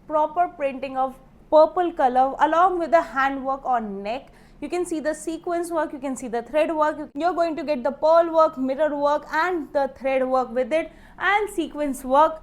proper printing of purple color along with the handwork on neck. You can see the sequence work, you can see the thread work. You're going to get the pearl work, mirror work and the thread work with it and sequence work.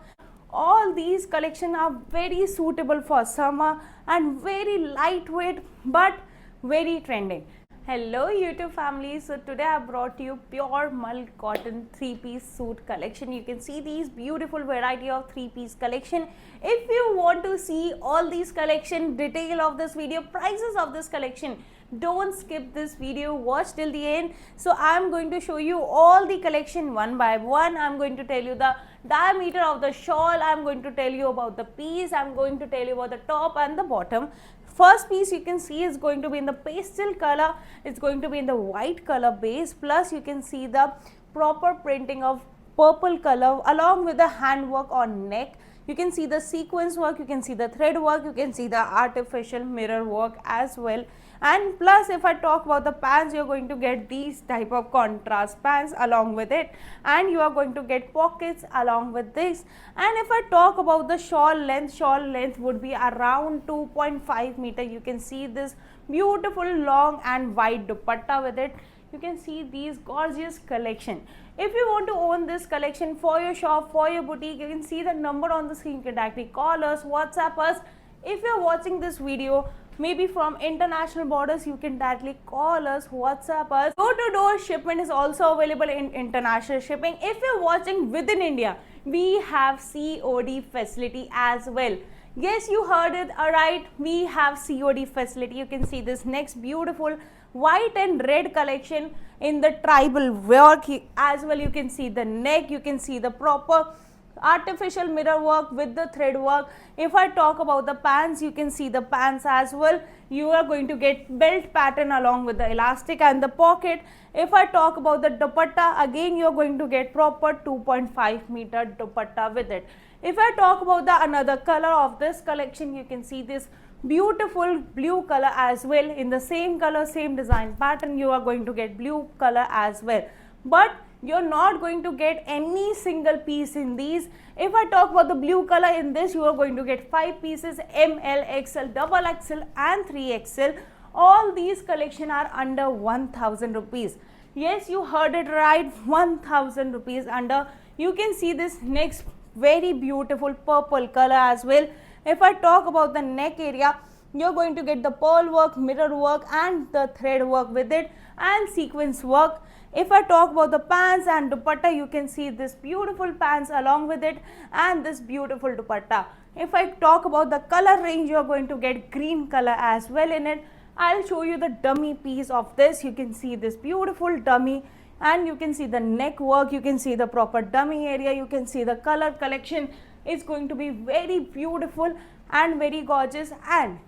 All these collections are very suitable for summer and very lightweight but very trending. Hello YouTube family, so today I brought you pure mull cotton 3-piece suit collection. You can see these beautiful variety of 3-piece collection. If you want to see all these collection, detail of this video, prices of this collection, don't skip this video, watch till the end. So I am going to show you all the collection one by one. I am going to tell you the diameter of the shawl, I am going to tell you about the piece, I am going to tell you about the top and the bottom. First piece you can see is going to be in the pastel color, it's going to be in the white color base, plus you can see the proper printing of purple color along with the handwork on neck. You can see the sequence work, you can see the thread work, you can see the artificial mirror work as well. And plus if I talk about the pants, you're going to get these type of contrast pants along with it, and you are going to get pockets along with this. And if I talk about the shawl length would be around 2.5 meter. You can see this beautiful long and wide dupatta with it. You can see these gorgeous collection. If you want to own this collection for your shop, for your boutique, you can see the number on the screen. You can directly call us, WhatsApp us. If you are watching this video maybe from international borders, you can directly call us, WhatsApp us. Door-to-door shipment is also available in international shipping. If you're watching within India, we have COD facility as well. Yes, you heard it right, we have COD facility. You can see this next beautiful white and red collection in the tribal work as well. You can see the neck, you can see the proper artificial mirror work with the thread work. If I talk about the pants, you can see the pants as well. You are going to get belt pattern along with the elastic and the pocket. If I talk about the dupatta, again you are going to get proper 2.5 meter dupatta with it. If I talk about the another color of this collection, you can see this beautiful blue color as well. In the same color, same design pattern, you are going to get blue color as well. But you're not going to get any single piece in these. If I talk about the blue color in this, you are going to get 5 pieces, ML, XL, XXL and 3XL. All these collection are under 1000 rupees. Yes, you heard it right, 1000 rupees under. You can see this next very beautiful purple color as well. If I talk about the neck area, you're going to get the pearl work, mirror work and the thread work with it and sequence work. If I talk about the pants and dupatta, you can see this beautiful pants along with it and this beautiful dupatta. If I talk about the color range, you are going to get green color as well in it. I'll show you the dummy piece of this. You can see this beautiful dummy and you can see the neck work, you can see the proper dummy area, you can see the color collection. It's going to be very beautiful and very gorgeous and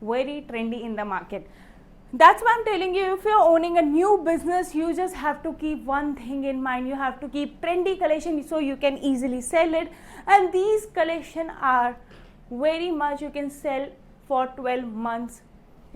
very trendy in the market. That's why I'm telling you, if you're owning a new business, you just have to keep one thing in mind. You have to keep trendy collection so you can easily sell it. And these collection are very much you can sell for 12 months.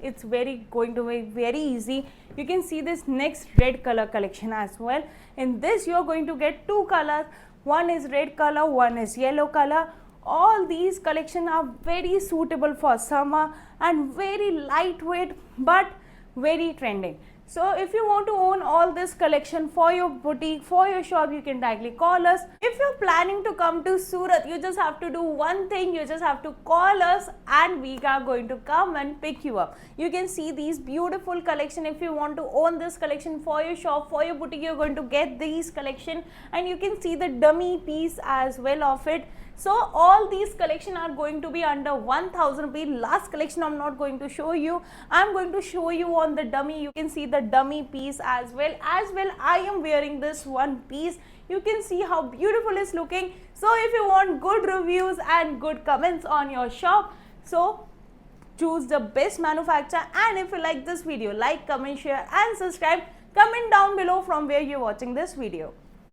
It's going to be very easy. You can see this next red color collection as well. In this you are going to get 2 colors. One is red color, one is yellow color. All these collection are very suitable for summer and very lightweight but very trending. So if you want to own all this collection for your boutique, for your shop, you can directly call us. If you're planning to come to Surat, you just have to do one thing. You just have to call us and we are going to come and pick you up. You can see these beautiful collection. If you want to own this collection for your shop, for your boutique, you're going to get these collection and you can see the dummy piece as well of it. So all these collection are going to be under 1000 rupees. Last collection I'm not going to show you. I'm going to show you on the dummy. You can see the dummy piece as well. I am wearing this one piece. You can see how beautiful it's looking. So if you want good reviews and good comments on your shop, so choose the best manufacturer. And if you like this video, like, comment, share and subscribe. Comment down below from where you're watching this video.